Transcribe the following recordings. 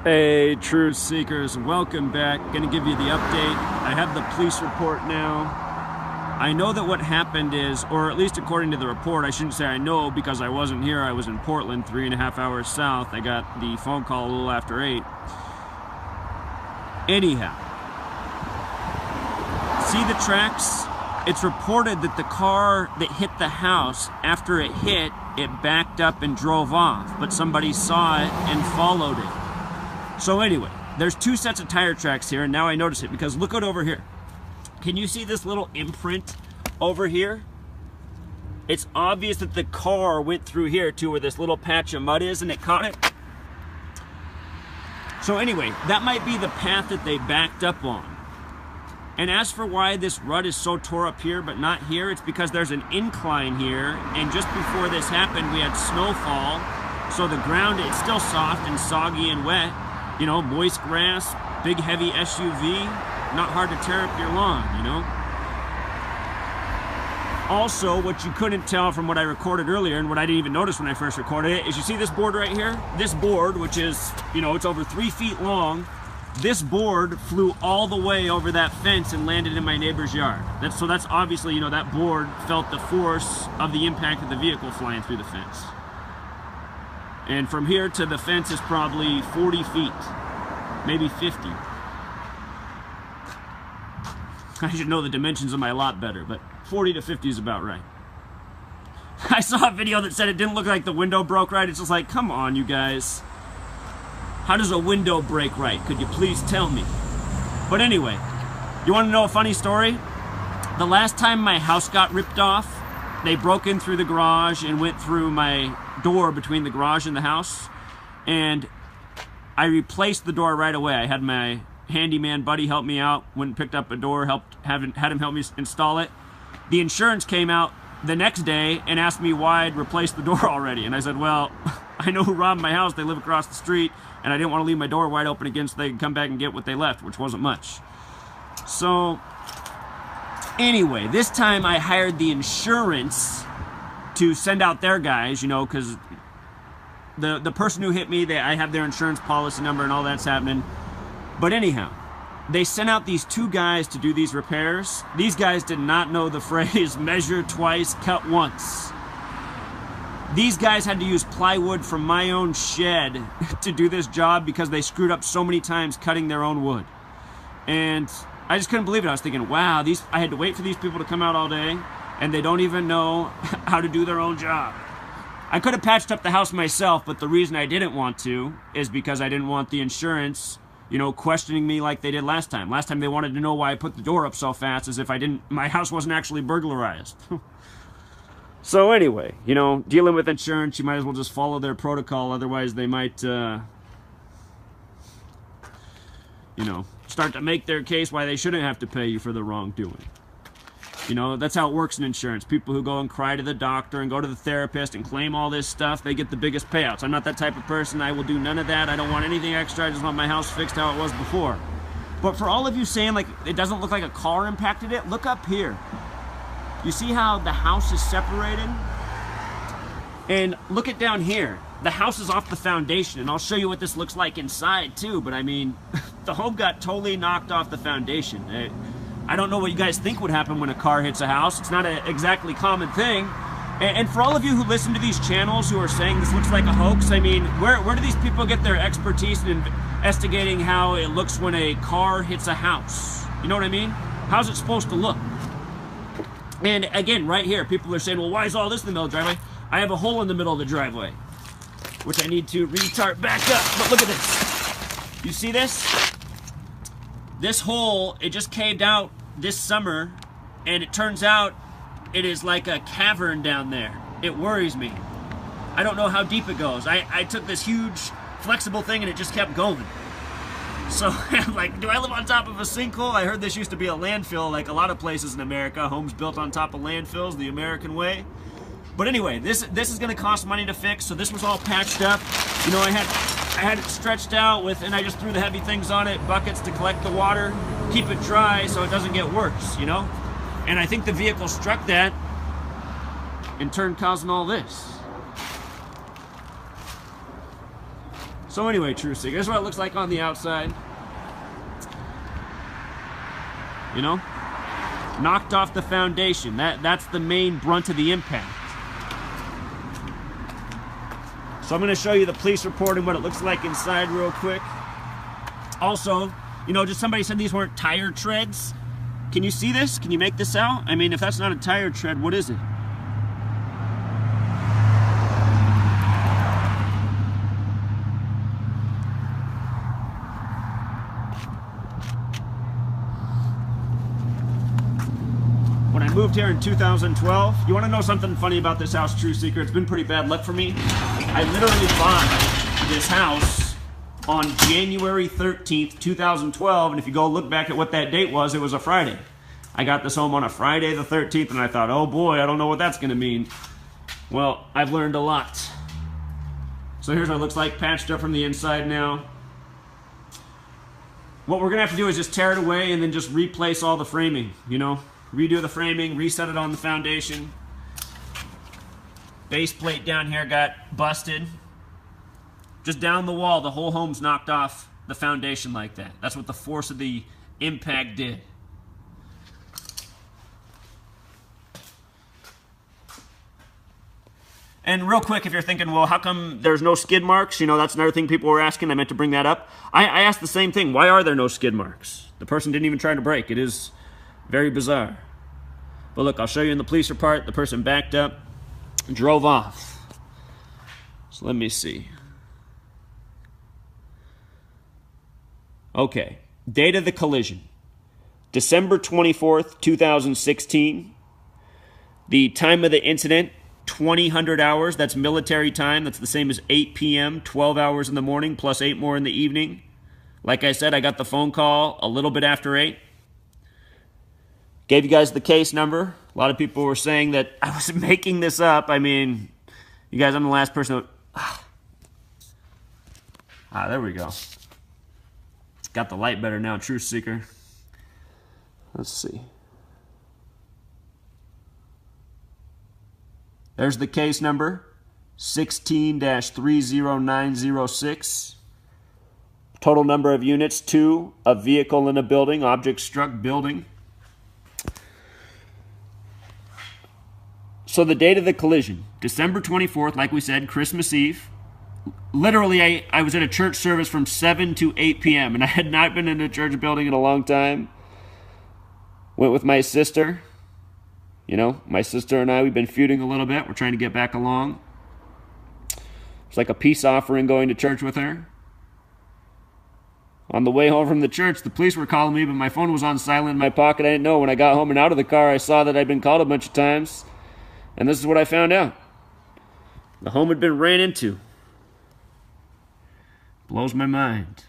Hey, truth seekers, welcome back. Gonna give you the update. I have the police report now. I know that what happened is, or at least according to the report, I shouldn't say I know because I wasn't here. I was in Portland, 3.5 hours south. I got the phone call a little after 8. Anyhow, see the tracks? It's reported that the car that hit the house, after it hit, it backed up and drove off, but somebody saw it and followed it. So anyway, there's 2 sets of tire tracks here, and now I notice it because look at over here. Can you see this little imprint over here? It's obvious that the car went through here too, where this little patch of mud is, and it caught it. So anyway, that might be the path that they backed up on. And as for why this rut is so tore up here but not here, it's because there's an incline here, and just before this happened we had snowfall, so the ground, it's still soft and soggy and wet. You know, moist grass, big heavy SUV, not hard to tear up your lawn, you know. Also, what you couldn't tell from what I recorded earlier and what I didn't even notice when I first recorded it is you see this board right here? This board, which is, you know, it's over 3 feet long, this board flew all the way over that fence and landed in my neighbor's yard. So that's obviously, you know, that board felt the force of the impact of the vehicle flying through the fence. And from here to the fence is probably 40 feet, maybe 50. I should know the dimensions of my lot better, but 40 to 50 is about right. I saw a video that said it didn't look like the window broke right. It's just like, come on, you guys. How does a window break right? Could you please tell me? But anyway, you want to know a funny story? The last time my house got ripped off, they broke in through the garage and went through my door between the garage and the house, and I replaced the door right away. I had my handyman buddy help me out, went and picked up a door, had him help me install it. The insurance came out the next day and asked me why I'd replaced the door already, and I said, well, I know who robbed my house. They live across the street, and I didn't want to leave my door wide open again so they could come back and get what they left, which wasn't much. So anyway, this time I hired the insurance to send out their guys, you know, because the person who hit me, I have their insurance policy number and all that's happening. But anyhow, they sent out these 2 guys to do these repairs. These guys did not know the phrase measure twice, cut once. These guys had to use plywood from my own shed to do this job because they screwed up so many times cutting their own wood. And I just couldn't believe it. I was thinking, wow, I had to wait for these people to come out all day, and they don't even know how to do their own job. I could have patched up the house myself, but the reason I didn't want to is because I didn't want the insurance, you know, questioning me like they did last time. Last time they wanted to know why I put the door up so fast, as if my house wasn't actually burglarized. So anyway, you know, dealing with insurance, you might as well just follow their protocol, otherwise they might, you know, start to make their case why they shouldn't have to pay you for the wrongdoing. You know, that's how it works in insurance. People who go and cry to the doctor and go to the therapist and claim all this stuff, they get the biggest payouts. I'm not that type of person. I will do none of that. I don't want anything extra. I just want my house fixed how it was before. But for all of you saying, like, it doesn't look like a car impacted it, look up here. You see how the house is separated? And look at down here. The house is off the foundation, and I'll show you what this looks like inside too, but I mean, the home got totally knocked off the foundation. I don't know what you guys think would happen when a car hits a house. It's not an exactly common thing. And for all of you who listen to these channels who are saying this looks like a hoax, I mean, where do these people get their expertise in investigating how it looks when a car hits a house? You know what I mean? How's it supposed to look? And again, right here, people are saying, well, why is all this in the middle of the driveway? I have a hole in the middle of the driveway, which I need to retard back up. But look at this. You see this? This hole, it just caved out this summer, and it turns out it is like a cavern down there. It worries me. I don't know how deep it goes. I took this huge flexible thing and it just kept going. So I'm like, do I live on top of a sinkhole? I heard this used to be a landfill, like a lot of places in America, homes built on top of landfills, the American way. But anyway, this is going to cost money to fix, so this was all patched up. You know, I had it stretched out with, and I just threw the heavy things on it, buckets to collect the water, keep it dry so it doesn't get worse, you know? And I think the vehicle struck that, in turn causing all this. So anyway, True Seeker, this is what it looks like on the outside. You know? Knocked off the foundation. That's the main brunt of the impact. So I'm going to show you the police report and what it looks like inside real quick. Also, you know, just somebody said these weren't tire treads. Can you see this? Can you make this out? I mean, if that's not a tire tread, what is it? When I moved here in 2012, you want to know something funny about this house, True Seeker? It's been pretty bad luck for me. I literally bought this house on January 13th, 2012, and if you go look back at what that date was, it was a Friday. I got this home on a Friday the 13th, and I thought, oh boy, I don't know what that's going to mean. Well, I've learned a lot. So here's what it looks like, patched up from the inside now. What we're going to have to do is just tear it away and then just replace all the framing, you know? Redo the framing, reset it on the foundation. Base plate down here got busted. Just down the wall, the whole home's knocked off the foundation like that. That's what the force of the impact did. And real quick, if you're thinking, well, how come there's no skid marks? You know, that's another thing people were asking. I meant to bring that up. I asked the same thing. Why are there no skid marks? The person didn't even try to brake. It is very bizarre. But look, I'll show you in the police report. The person backed up, drove off. So let me see. Okay, date of the collision. December 24th, 2016. The time of the incident, 2000 hours. That's military time. That's the same as 8 p.m., 12 hours in the morning, plus 8 more in the evening. Like I said, I got the phone call a little bit after 8. Gave you guys the case number. A lot of people were saying that I was making this up. I mean, you guys, I'm the last person to... there we go. Got the light better now, Truth Seeker. Let's see. There's the case number, 16-30906. Total number of units, 2. A vehicle in a building, object struck building. So the date of the collision, December 24th, like we said, Christmas Eve. Literally, I was at a church service from 7 to 8 p.m., and I had not been in a church building in a long time. Went with my sister. You know, my sister and I, we've been feuding a little bit. We're trying to get back along. It's like a peace offering going to church with her. On the way home from the church, the police were calling me, but my phone was on silent in my pocket. I didn't know. When I got home and out of the car, I saw that I'd been called a bunch of times. And this is what I found out. The home had been ran into. Blows my mind.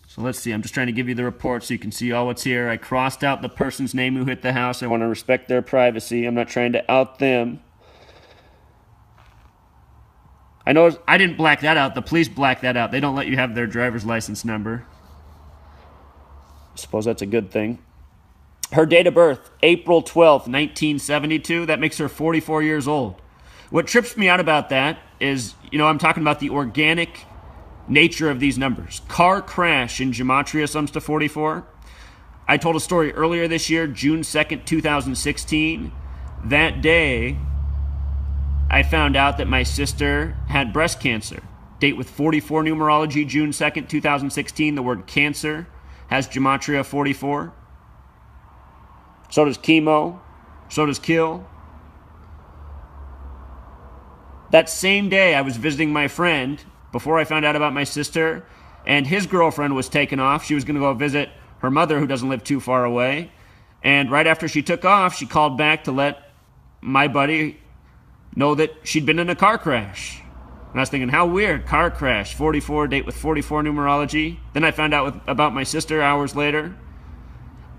So let's see. I'm just trying to give you the report so you can see all what's here. I crossed out the person's name who hit the house. I want to respect their privacy. I'm not trying to out them. I know I didn't black that out. The police blacked that out. They don't let you have their driver's license number. I suppose that's a good thing. Her date of birth, April 12th, 1972. That makes her 44 years old. What trips me out about that is, you know, I'm talking about the organic nature of these numbers. Car crash in gematria sums to 44. I told a story earlier this year, June 2nd, 2016. That day, I found out that my sister had breast cancer. Date with 44 numerology, June 2nd, 2016. The word cancer has gematria 44. So does chemo. So does kill. That same day, I was visiting my friend before I found out about my sister, and his girlfriend was taken off. She was going to go visit her mother, who doesn't live too far away. And right after she took off, she called back to let my buddy know that she'd been in a car crash. And I was thinking, how weird, car crash, 44, date with 44 numerology. Then I found out about my sister hours later.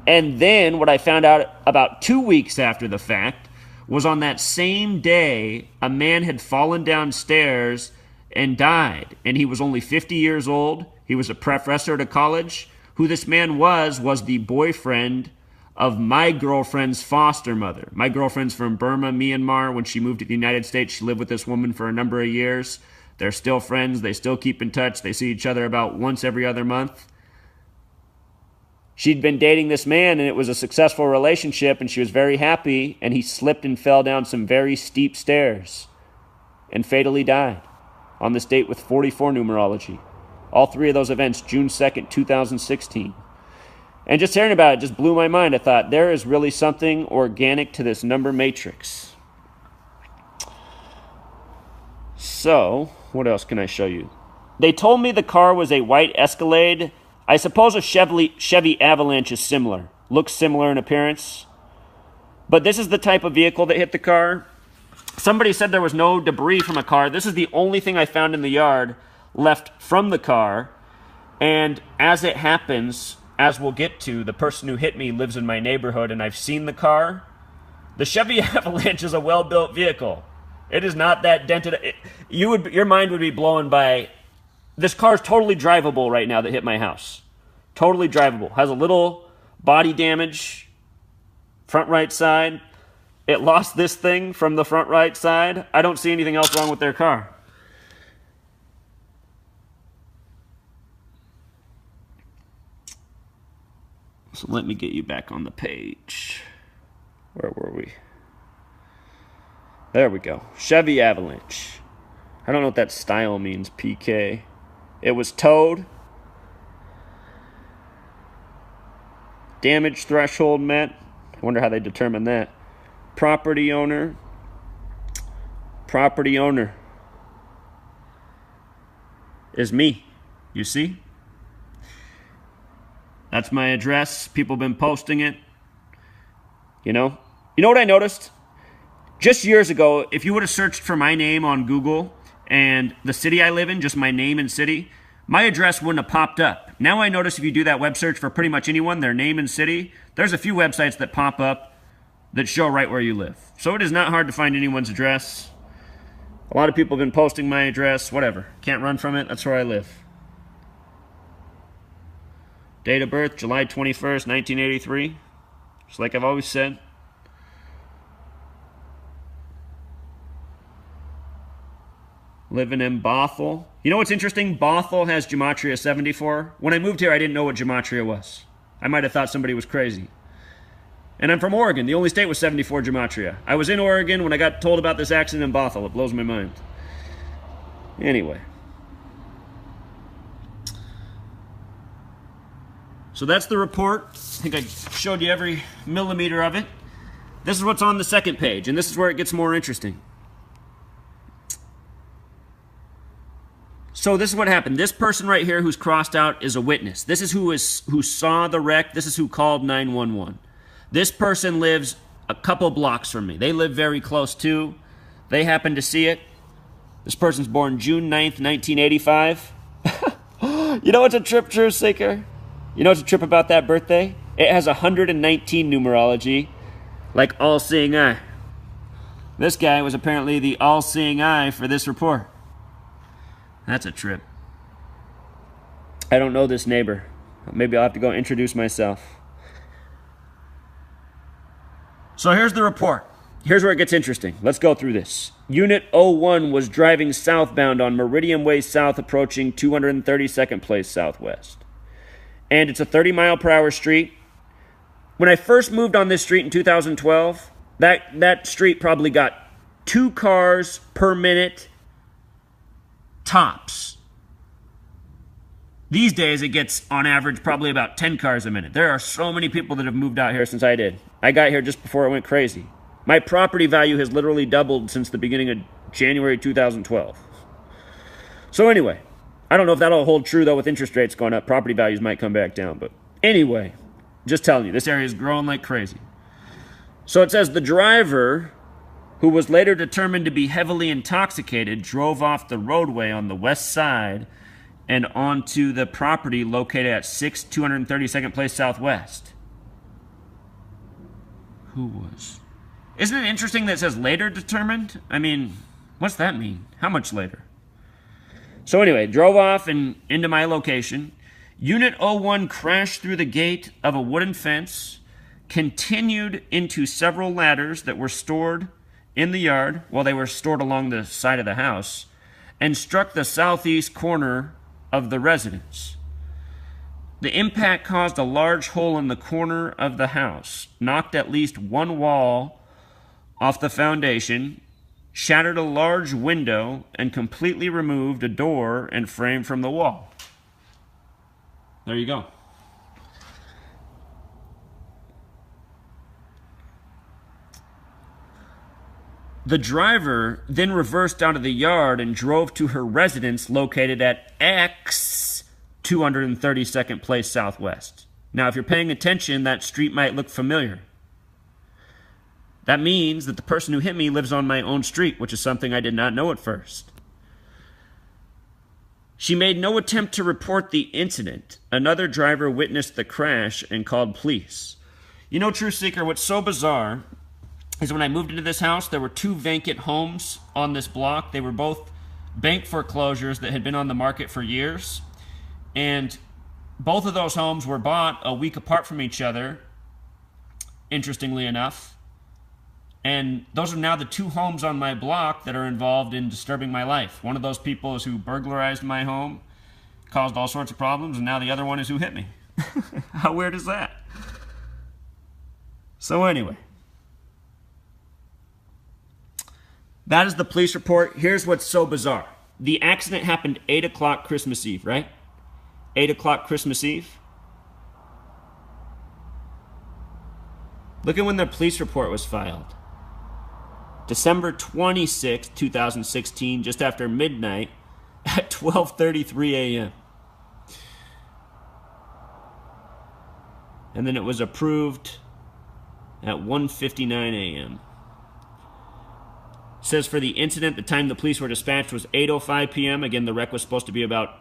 And then what I found out about 2 weeks after the fact was on that same day, a man had fallen downstairs and died. And he was only 50 years old. He was a professor at a college. Who this man was the boyfriend of my girlfriend's foster mother. My girlfriend's from Burma, Myanmar. When she moved to the United States, she lived with this woman for a number of years. They're still friends. They still keep in touch. They see each other about once every other month. She'd been dating this man, and it was a successful relationship, and she was very happy, and he slipped and fell down some very steep stairs and fatally died on this date with 44 numerology. All three of those events, June 2nd, 2016. And just hearing about it just blew my mind. I thought, there is really something organic to this number matrix. So, what else can I show you? They told me the car was a white Escalade. I suppose a Chevy Avalanche is similar. Looks similar in appearance. But this is the type of vehicle that hit the car. Somebody said there was no debris from a car. This is the only thing I found in the yard left from the car. And as it happens, as we'll get to, the person who hit me lives in my neighborhood, and I've seen the car. The Chevy Avalanche is a well-built vehicle. It is not that dented. Your mind would be blown by... This car's totally drivable right now that hit my house. Totally drivable. Has a little body damage, front right side. It lost this thing from the front right side. I don't see anything else wrong with their car. So let me get you back on the page. Where were we? There we go. Chevy Avalanche. I don't know what that style means, PK. It was towed. Damage threshold met. I wonder how they determine that. Property owner. Property owner is me. You see? That's my address. People have been posting it. You know what I noticed? Just years ago, if you would have searched for my name on Google and the city I live in, just my name and city, my address wouldn't have popped up. Now I notice if you do that web search for pretty much anyone, their name and city, there's a few websites that pop up that show right where you live. So it is not hard to find anyone's address. A lot of people have been posting my address, whatever. Can't run from it, that's where I live. Date of birth, July 21st, 1983. Just like I've always said. Living in Bothell. You know what's interesting? Bothell has Gematria 74. When I moved here, I didn't know what Gematria was. I might have thought somebody was crazy. And I'm from Oregon. The only state with 74 Gematria. I was in Oregon when I got told about this accident in Bothell. It blows my mind. Anyway. So that's the report. I think I showed you every millimeter of it. This is what's on the second page, and this is where it gets more interesting. So this is what happened. This person right here who's crossed out is a witness. This is who saw the wreck. This is who called 911. This person lives a couple blocks from me. They live very close too. They happened to see it. This person's born June 9th, 1985. You know what's a trip, Truth Seeker? You know what's a trip about that birthday? It has 119 numerology, like all-seeing eye. This guy was apparently the all-seeing eye for this report. That's a trip. I don't know this neighbor. Maybe I'll have to go introduce myself. So here's the report. Here's where it gets interesting. Let's go through this. Unit 01 was driving southbound on Meridian Way South, approaching 232nd Place Southwest. And it's a 30-mile-per-hour street. When I first moved on this street in 2012, that street probably got 2 cars per minute tops. These days, it gets, on average, probably about 10 cars a minute. There are so many people that have moved out here since I did. I got here just before it went crazy. My property value has literally doubled since the beginning of January 2012. So anyway, I don't know if that'll hold true, though, with interest rates going up. Property values might come back down. But anyway, just telling you, this area is growing like crazy. So it says the driver, who was later determined to be heavily intoxicated, drove off the roadway on the west side and onto the property located at 232nd Place Southwest. Who was? Isn't it interesting that it says later determined? I mean, what's that mean? How much later? So anyway, drove off and into my location. Unit 01 crashed through the gate of a wooden fence, continued into several ladders that were stored in the yard while they were stored along the side of the house, and struck the southeast corner of the residence. The impact caused a large hole in the corner of the house, knocked at least one wall off the foundation, shattered a large window, and completely removed a door and frame from the wall. There you go. The driver then reversed out of the yard and drove to her residence located at X 232nd Place Southwest. Now, if you're paying attention, that street might look familiar. That means that the person who hit me lives on my own street, which is something I did not know at first. She made no attempt to report the incident. Another driver witnessed the crash and called police. You know, True Seeker, what's so bizarre is when I moved into this house, there were two vacant homes on this block. They were both bank foreclosures that had been on the market for years. And both of those homes were bought a week apart from each other, interestingly enough. And those are now the two homes on my block that are involved in disturbing my life. One of those people is who burglarized my home, caused all sorts of problems, and now the other one is who hit me. How weird is that? So anyway, that is the police report. Here's what's so bizarre. The accident happened 8 o'clock Christmas Eve, right? 8 o'clock Christmas Eve. Look at when the police report was filed. December 26, 2016, just after midnight at 12:33 a.m. And then it was approved at 1:59 a.m. It says for the incident, the time the police were dispatched was 8:05 p.m. Again, the wreck was supposed to be about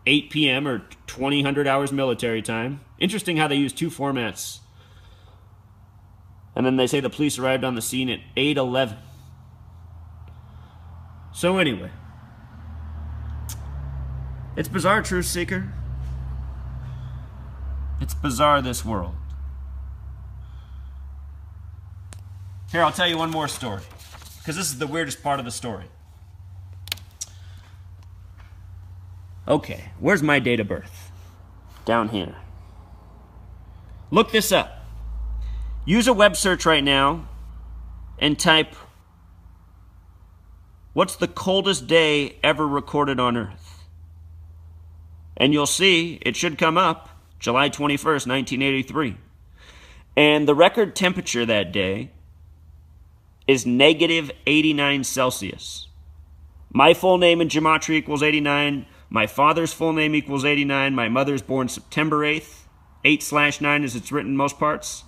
8 p.m. or 2000 hours military time. Interesting how they use two formats. And then they say the police arrived on the scene at 8:11. So anyway, it's bizarre, Truth Seeker. It's bizarre, this world. Here, I'll tell you one more story, because this is the weirdest part of the story. Okay, where's my date of birth? Down here. Look this up. Use a web search right now and type, what's the coldest day ever recorded on Earth? And you'll see, it should come up, July 21st, 1983. And the record temperature that day is negative 89 Celsius. My full name in gematria equals 89. My father's full name equals 89. My mother's born September 8th. 8/9 as it's written in most parts.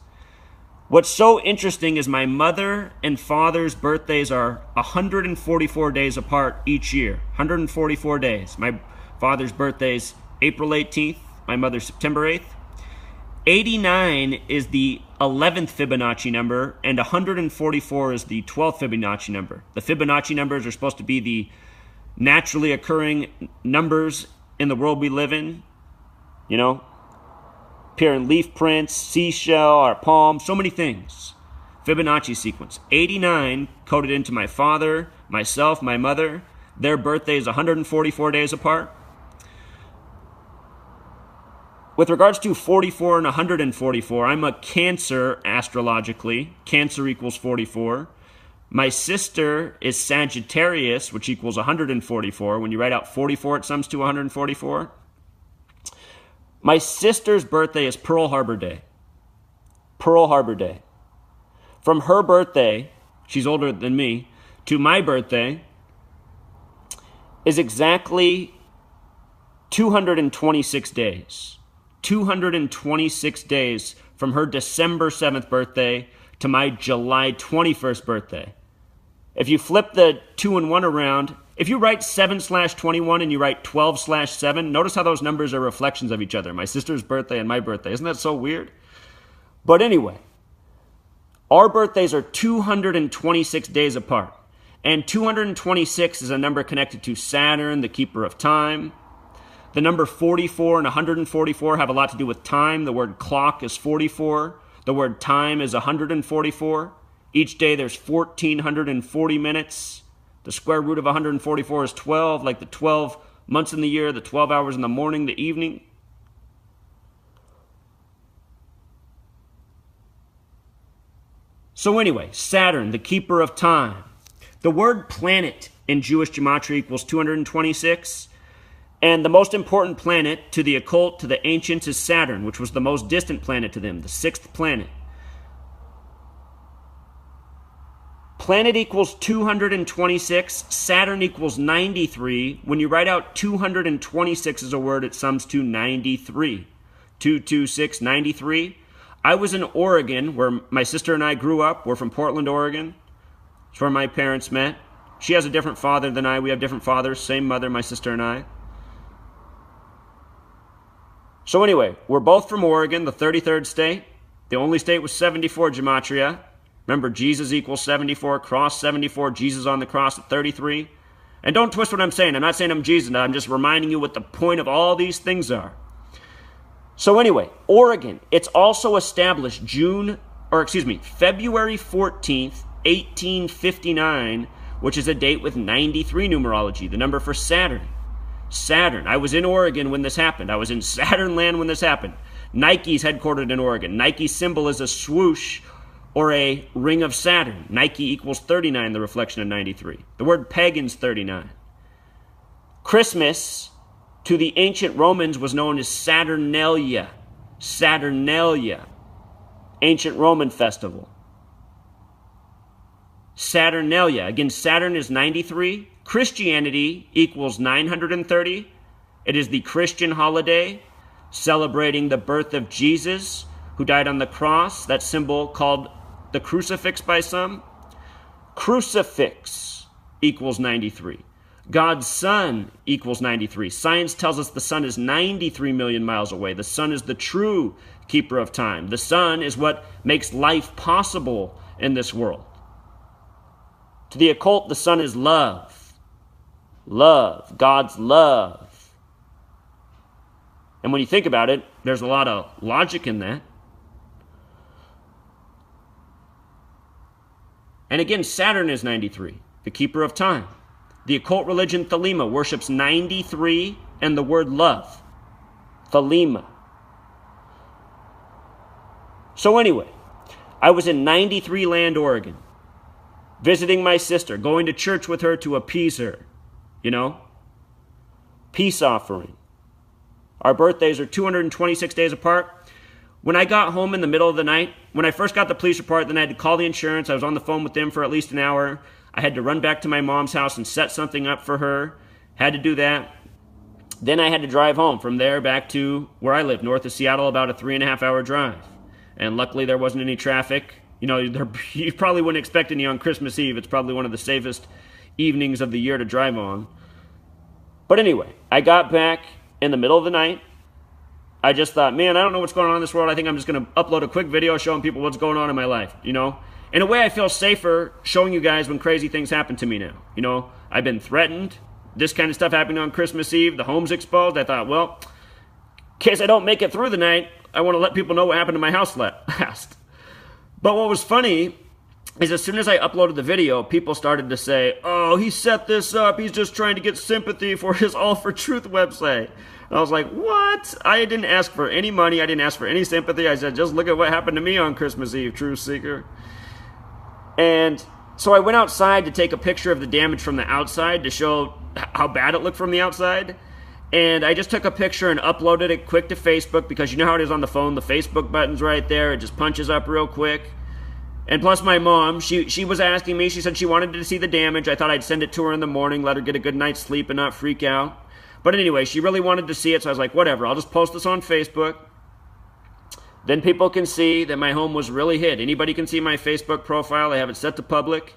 What's so interesting is my mother and father's birthdays are 144 days apart each year. 144 days. My father's birthday's April 18th. My mother's September 8th. 89 is the 11th Fibonacci number, and 144 is the 12th Fibonacci number. The Fibonacci numbers are supposed to be the naturally occurring numbers in the world we live in. You know, appear in leaf prints, seashell, our palm, so many things. Fibonacci sequence. 89 coded into my father, myself, my mother. Their birthday is 144 days apart. With regards to 44 and 144, I'm a Cancer astrologically. Cancer equals 44. My sister is Sagittarius, which equals 144. When you write out 44, it sums to 144. My sister's birthday is Pearl Harbor Day. Pearl Harbor Day. From her birthday, she's older than me, to my birthday is exactly 226 days. 226 days from her December 7th birthday to my July 21st birthday. If you flip the 2 and 1 around, if you write 7/21 and you write 12/7, notice how those numbers are reflections of each other. My sister's birthday and my birthday. Isn't that so weird? But anyway, our birthdays are 226 days apart. And 226 is a number connected to Saturn, the keeper of time. The number 44 and 144 have a lot to do with time. The word clock is 44. The word time is 144. Each day there's 1,440 minutes. The square root of 144 is 12, like the 12 months in the year, the 12 hours in the morning, the evening. So anyway, Saturn, the keeper of time. The word planet in Jewish gematria equals 226. And the most important planet to the occult, to the ancients, is Saturn, which was the most distant planet to them, the sixth planet. Planet equals 226. Saturn equals 93. When you write out 226 as a word, it sums to 93. 226, 93. I was in Oregon, where my sister and I grew up. We're from Portland, Oregon. It's where my parents met. She has a different father than I. We have different fathers, same mother, my sister and I. So anyway, we're both from Oregon, the 33rd state. The only state with 74 gematria. Remember, Jesus equals 74, cross 74, Jesus on the cross at 33. And don't twist what I'm saying. I'm not saying I'm Jesus. I'm just reminding you what the point of all these things are. So anyway, Oregon, it's also established February 14th, 1859, which is a date with 93 numerology, the number for Saturn. Saturn. I was in Oregon when this happened. I was in Saturn land when this happened. Nike's headquartered in Oregon. Nike's symbol is a swoosh or a ring of Saturn. Nike equals 39, the reflection of 93. The word pagan's 39. Christmas, to the ancient Romans, was known as SaturnAlia. SaturnAlia. Ancient Roman festival. SaturnAlia. Again, Saturn is 93. Christianity equals 930. It is the Christian holiday celebrating the birth of Jesus, who died on the cross. That symbol called the crucifix by some. Crucifix equals 93. God's sun equals 93. Science tells us the sun is 93 million miles away. The sun is the true keeper of time. The sun is what makes life possible in this world. To the occult, the sun is love. Love. God's love. And when you think about it, there's a lot of logic in that. And again, Saturn is 93, the keeper of time. The occult religion Thelema worships 93 and the word love. Thelema. So anyway, I was in 93 land, Oregon, visiting my sister, going to church with her to appease her. You know? Peace offering. Our birthdays are 226 days apart. When I got home in the middle of the night, when I first got the police report, then I had to call the insurance. I was on the phone with them for at least an hour. I had to run back to my mom's house and set something up for her. Had to do that. Then I had to drive home from there back to where I live, north of Seattle, about a 3.5-hour drive. And luckily there wasn't any traffic. You know, you probably wouldn't expect any on Christmas Eve. It's probably one of the safest evenings of the year to drive on. But anyway, I got back in the middle of the night. I just thought, man, I don't know what's going on in this world. I think I'm just going to upload a quick video showing people what's going on in my life, you know? In a way, I feel safer showing you guys when crazy things happen to me now. You know, I've been threatened. This kind of stuff happening on Christmas Eve. The home's exposed. I thought, well, in case I don't make it through the night, I want to let people know what happened to my house last. But what was funny is as soon as I uploaded the video, people started to say, oh, he set this up. He's just trying to get sympathy for his All for Truth website. And I was like, what? I didn't ask for any money. I didn't ask for any sympathy. I said, just look at what happened to me on Christmas Eve, Truth Seeker. And so I went outside to take a picture of the damage from the outside to show how bad it looked from the outside. And I just took a picture and uploaded it quick to Facebook because you know how it is on the phone. The Facebook button's right there. It just punches up real quick. And plus my mom, she was asking me. She said she wanted to see the damage. I thought I'd send it to her in the morning, let her get a good night's sleep and not freak out. But anyway, she really wanted to see it, so I was like, whatever. I'll just post this on Facebook. Then people can see that my home was really hit. Anybody can see my Facebook profile. I have it set to public.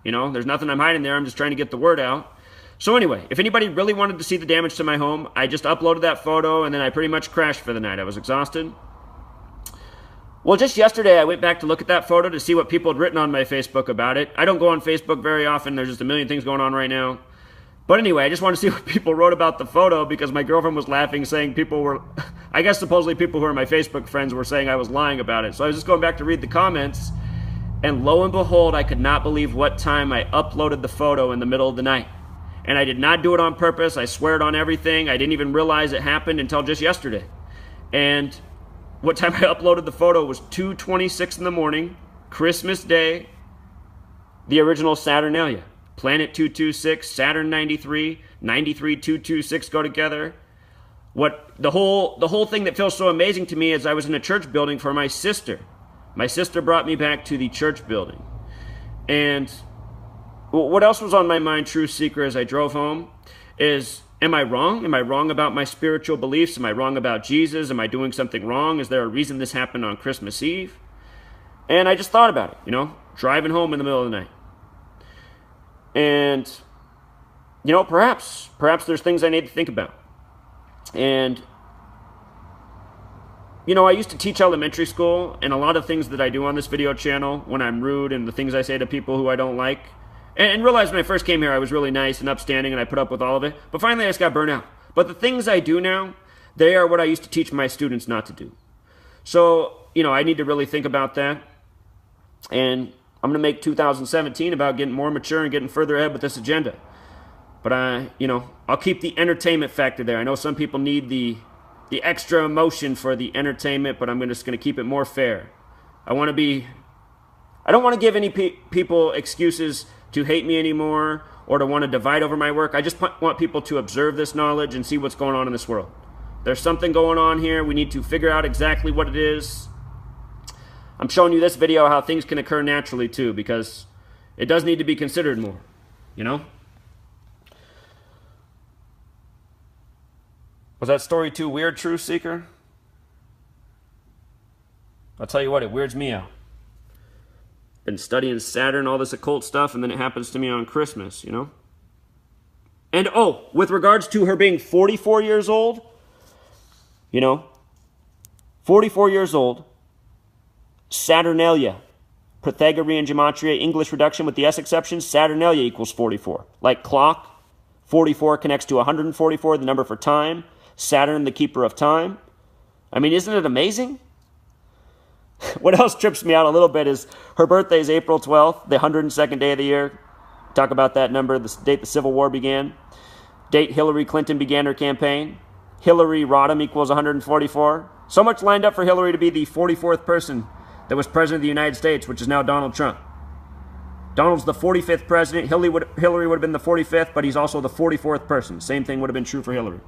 You know, there's nothing I'm hiding there. I'm just trying to get the word out. So anyway, if anybody really wanted to see the damage to my home, I just uploaded that photo, and then I pretty much crashed for the night. I was exhausted. Well, just yesterday, I went back to look at that photo to see what people had written on my Facebook about it. I don't go on Facebook very often. There's just a million things going on right now. But anyway, I just wanted to see what people wrote about the photo because my girlfriend was laughing, saying people were I guess supposedly people who are my Facebook friends were saying I was lying about it. So I was just going back to read the comments, and lo and behold, I could not believe what time I uploaded the photo in the middle of the night. And I did not do it on purpose. I swear it on everything. I didn't even realize it happened until just yesterday. And what time I uploaded the photo was 2:26 in the morning, Christmas Day, the original SaturnAlia. Planet 226, Saturn 93, 93, 226 go together. What the whole thing that feels so amazing to me is I was in a church building for my sister. My sister brought me back to the church building. And what else was on my mind, Truth Seeker, as I drove home is, am I wrong? Am I wrong about my spiritual beliefs? Am I wrong about Jesus? Am I doing something wrong? Is there a reason this happened on Christmas Eve? And I just thought about it, you know, driving home in the middle of the night. And, you know, perhaps there's things I need to think about. And, you know, I used to teach elementary school, and a lot of things that I do on this video channel, when I'm rude and the things I say to people who I don't like, and realized when I first came here I was really nice and upstanding and I put up with all of it, but finally I just got burnt out. But the things I do now, they are what I used to teach my students not to do. So, you know, I need to really think about that. And I'm going to make 2017 about getting more mature and getting further ahead with this agenda. But you know, I'll keep the entertainment factor there. I know some people need the extra emotion for the entertainment, but I'm just going to keep it more fair. I don't want to give any people excuses to hate me anymore or to want to divide over my work. I just want people to observe this knowledge and see what's going on in this world. There's something going on here. We need to figure out exactly what it is. I'm showing you this video how things can occur naturally too, because it does need to be considered more, you know? Was that story too weird, Truth Seeker? I'll tell you what, it weirds me out. Been studying Saturn, all this occult stuff, and then it happens to me on Christmas, you know? And oh, with regards to her being 44 years old, you know, 44 years old, SaturnAlia, Pythagorean gematria, English reduction with the S exception, SaturnAlia equals 44. Like clock, 44 connects to 144, the number for time. Saturn, the keeper of time. I mean, isn't it amazing? What else trips me out a little bit is her birthday is April 12th, the 102nd day of the year. Talk about that number, the date the Civil War began. Date Hillary Clinton began her campaign. Hillary Rodham equals 144. So much lined up for Hillary to be the 44th person that was president of the United States, which is now Donald Trump. Donald's the 45th president. Hillary would have been the 45th, but he's also the 44th person. Same thing would have been true for Hillary.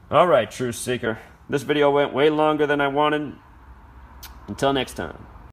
All right, Truth Seeker. This video went way longer than I wanted. Until next time.